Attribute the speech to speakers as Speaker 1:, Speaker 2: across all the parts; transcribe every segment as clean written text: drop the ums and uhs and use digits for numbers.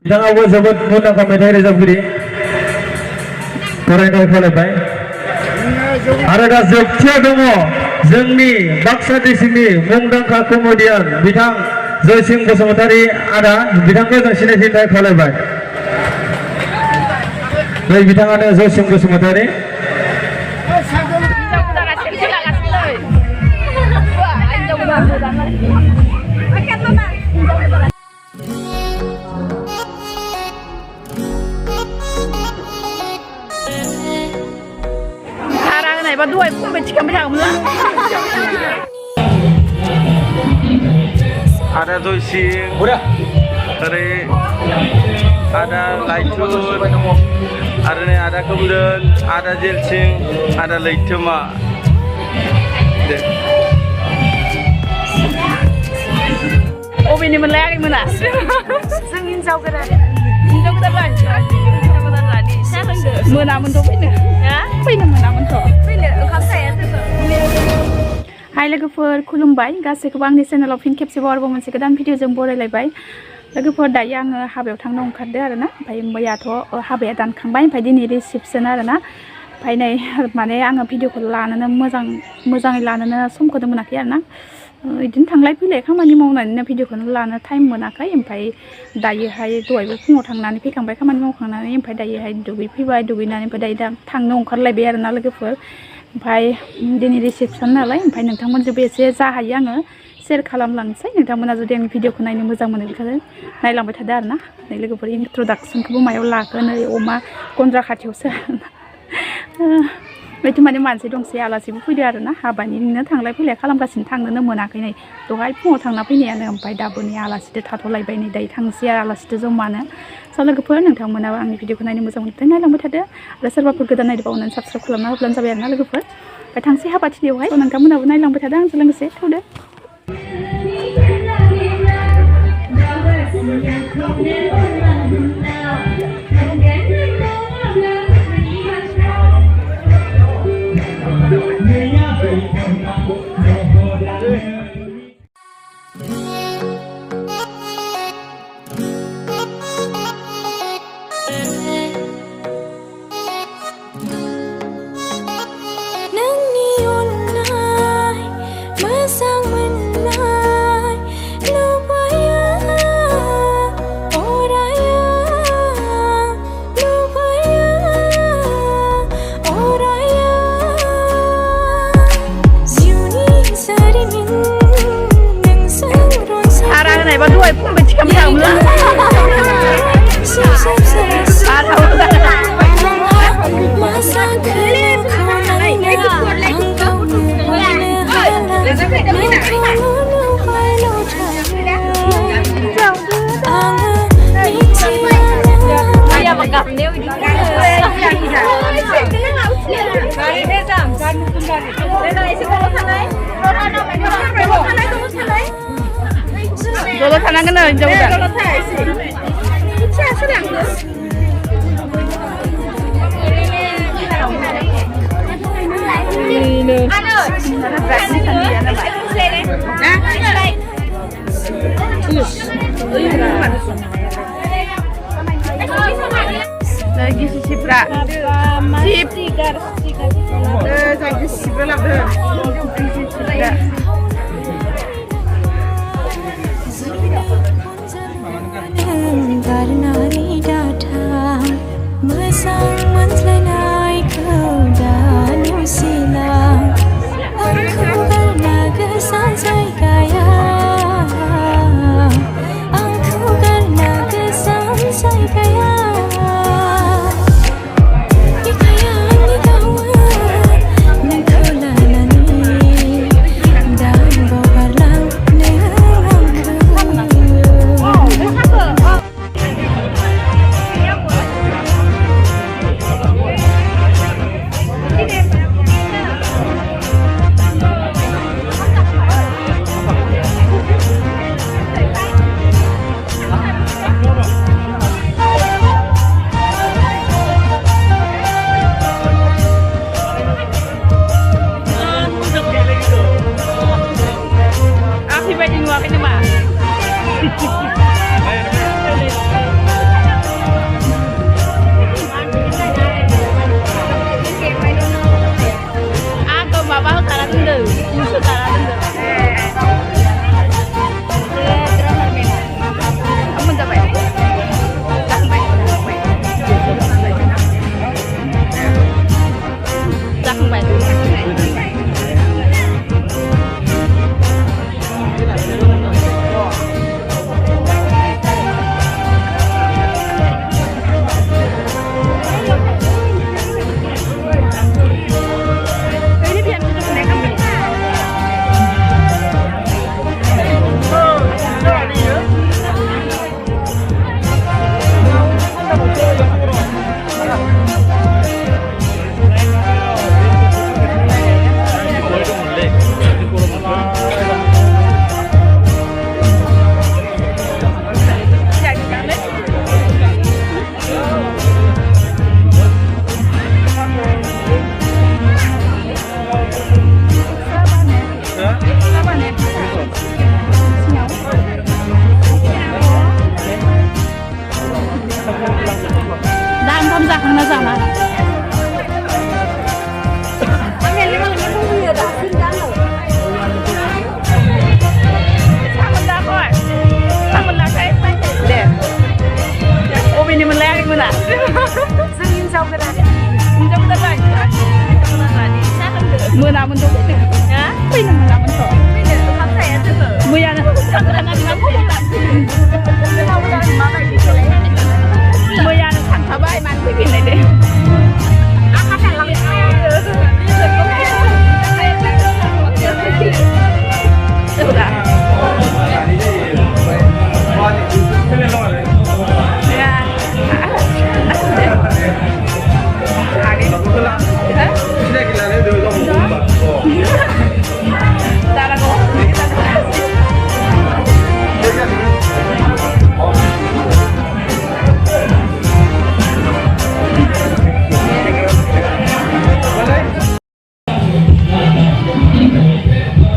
Speaker 1: बिथाङाबो जोबोद मुंदांखा मेथाइ रोजाबगिरि फरायनाय खालामबाय आरो दा जोबथियाव दङ जोंनि बाक्सा डिस्ट्रिक्टनि मुंदांखा कमेडियान बिथां जयसिं बसुमतारी आदा बिथांखौ जों सिनायथिनाय खालामबाय बै बिथाङानो जयसिं Basumatary
Speaker 2: Và đuổi cũng phải chỉ cầm thẳng nữa.
Speaker 3: Ada Josing, dari ada Laitun, ada Kemudian, ada Jelsing, ada Laituma.
Speaker 2: Oh ini melayang mana? Sengin jauh ke mana? Jauh ke mana? Mana mentok ini? Ya? Ini mana mentok? Hai लोगोफोर खुलुमबाय गासैखौबो आंनि चेनेलाव फिन खेबसेबाव आरोबाव मोनसे गोदान भिडिअजों बरायलायबाय लोगोफोर दायो आङो हाबायाव थांनो ओंखारदो आरोना ओमफ्राय मैयाथ' हाबाया दानखांबाय ओमफ्राय दिनै रिसेपसन आरोना ओमफ्राय नै माने आङो भिडिअखौ लानोनो मोजाङै लानोनो समखौनो मोनाखै आरोना बिदिनो थांलाय फैलाय खामानि मावनानैनो भिडिअखौनो लानो टाइम मोनाखै ओमफ्राय दायोहाय दहायबो फुङाव थांनानै फैखांबाय खामानि मावखांनानै ओमफ्राय दायोहाय दुगैफैबाय दुगैनानै ओमफ्राय दायो दा थांनो ओंखारलायबाय आरोना लोगोफोर ओमफ्राय दिनै रिसेपसन नालाय ओमफ्राय नोंथांमोनजोंबो एसे जा हायो आङो शेयार खालामलांनोसै नोंथांमोना जुदि आंनि भिडिअखौ नायनो मोजां मोनो बेखायनो नायलांबाय थादो आरोना नै लोगोफोर इन्ट्रडाक्सनखौबो मायाव लागोन ओरै अमा गन्द्रा खाथियावसो बेथ' माने मानसि दंसै आलासिबो फैदो आरोना हाबानिनो थांलाय फैलाय खालामगासिनो थांनोनो मोनाखै नै दहाय फुङाव थांना फैनायानो ओमफ्राय दाबो नै आलासिजों थाथ'लायबाय नै दायो थांसै आरो आलासिजों जमानो स' लोगोफोर नोंथांमोनाबो आंनि भिडिअखौ नायनो मोजां मोनबाथाय नायलांबाय थादो आरो सोरबाफोर गोदान नायदोंबा साबस्क्राइब खालामना होब्लानो जाबाय आरोना लोगोफोर ओमफ्राय थांसै हाबाथिलियावहाय नोंथांमोनाबो नायलांबाय थादो आंजों लोगोसे थौदो và đuổi cũng phải chỉ cầm thẳng nữa gặp nếu Dolo sana kena jauh dah. Dolo thai sih. Siapa sedang tu? Ini. Ano? Berani sendiri ada tak? Hah? Lagi si Cipra. Cip. Lagi si Cipra lah ber. मोना
Speaker 4: जों हिन्जाव गोदान
Speaker 2: हिनजाव गोदान मोनामोनथ' फैनो मोनामोनथ'
Speaker 4: फैनो ओंखामखाया जोङो
Speaker 2: मैयानो थांग्राना नोंहा खबर लाफिन
Speaker 4: हिन्जाव गोदान माबायदि खेलाय
Speaker 2: मैयानो थांखाबाय मानो फैफिननाय दे
Speaker 4: आखा थालांखायो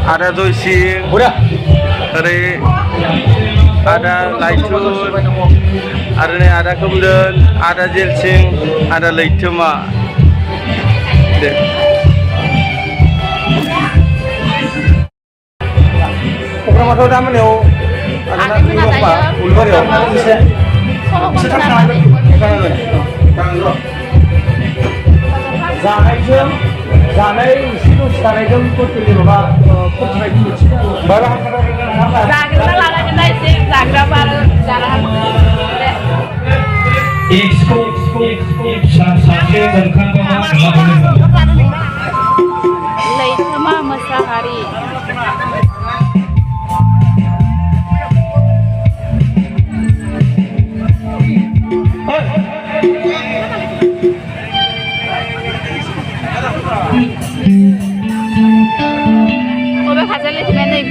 Speaker 3: Ada Joycing, oरै ada Laitun, ada Kemudian, ada Jelcing, ada Leitema. Deh. Program atau damen yo? Ada apa? Ulbar yo. जानाय सिगां जानायजों टटेलि माबा बारा
Speaker 2: जाग्रा लानांगोन ना एसे जाग्रा बारा जाना
Speaker 1: सासे मोनखांबा
Speaker 2: लैथोमा मोसाहारि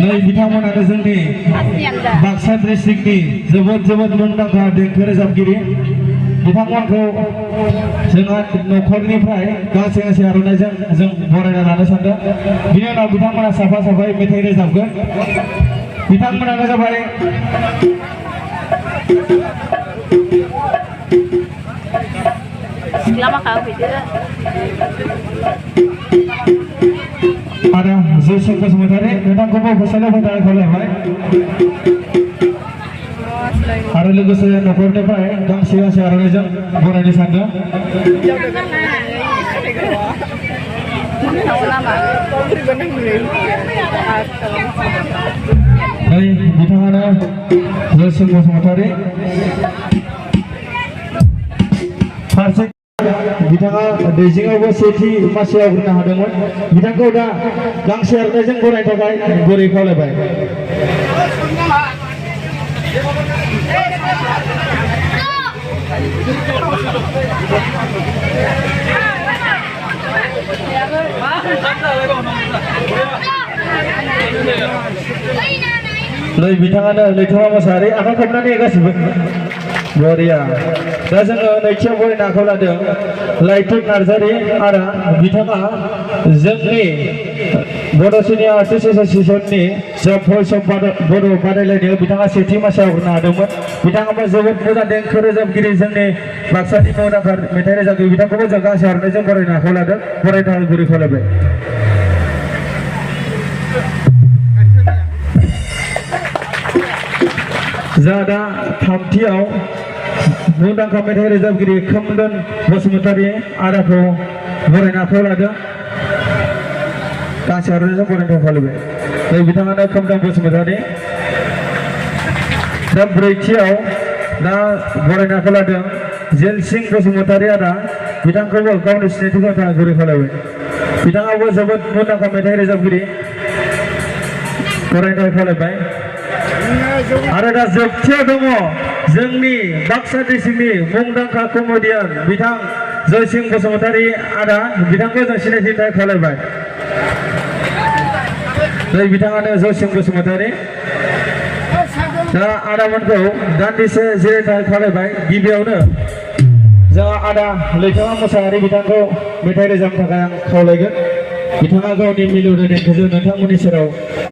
Speaker 1: नै बिथांमोनानो जोंनि बाक्सा डिस्ट्रिक्टनि जोबोद मुंदांखा देंखो रोजाबगिरि बिथांमोनखौ जोंहा न'खरनिफ्राय गांसे आर'नाइजों जों बरायना लानो सानदों बिनि उनाव बिथांमोना साफायै मेथाइ रोजाबगोन बिथांमोनानो जाबाय ada Joycing Basumatari नोंथांखौबो गसाइयाव फैनानै खावलायबाय आरो लोगोसे न'खरनिफ्राय गांसे आर'नाइजों बरायनो सानदों नै बिथाङानो Joycing Basumatari फारसे बिथाङा दैजिङावबो सेथि मासियाव आवग्रिनो हादोंमोन बिथांखौ दा गांसे आर'नाइजों बरायनो थाखाय गुरै खावलायबाय नै बिथाङानो लैथोमा मोसाहारि आखाइ खबनानै गासिबो बरिया दा जोङो नैथियाव बरायनो आखायाव लादों लाइथुन नार्जारि आरो बिथाङा जोंनि बड' सिनियर आर्टिस्ट एस'सिएशननि जा भइस अफ बड' बादायलायनायाव बिथाङा सेथि मासियाव आवग्रिनो हादोंमोन बिथाङाबो जोबोद मोजां देंखो रोजाबगिरि जोंनि बाक्सानि मुंदांखा मेथाइ रोजाबगिरि बिथांखौबो जों गांसे आर'नाइजों बरायनो आखायाव लादों बरायनो थाखाय गुरै खावलायबाय जा दा थामथियाव मुंदांखा मेथाइ रोजाबगिरि खोमदोन बसुमतारी आदाखौ बरायनो आखायाव लादों गांसे आर'नाइजों बरायनो खावलायबाय नै बिथाङानो खोमदोन बसुमतारी दा ब्रैथियाव दा बरायनो आखायाव लादों जेलसिं बसुमतारी आदा बिथांखौबो गावनि सिनायथिखौ थाखाय गुरै खावलायबाय बिथाङाबो जोबोद मुंदांखा मेथाइ रोजाबगिरि बरायनो थाखाय खावलायबाय आरो दा जोबथियाव दङ जोंनि बाक्सा डिस्ट्रिक्टनि मुंदांखा कमेडियान बिथां Joycing बसुमतारी आदा बिथांखौ जों सिनायथिनो थाखाय खावलायबाय नै बिथाङानो Joycing बसुमतारी दा आदामोनखौ दान्दिसे जिरायनो थाखाय खावलायबाय गिबियावनो जोंहा आदा लैथोमा मोसाहारि बिथांखौ मेथाइ रोजाबनो थाखाय आं खावलायगोन बिथाङा गावनि मिलौदो देंखोजों नोंथांमोननि सेराव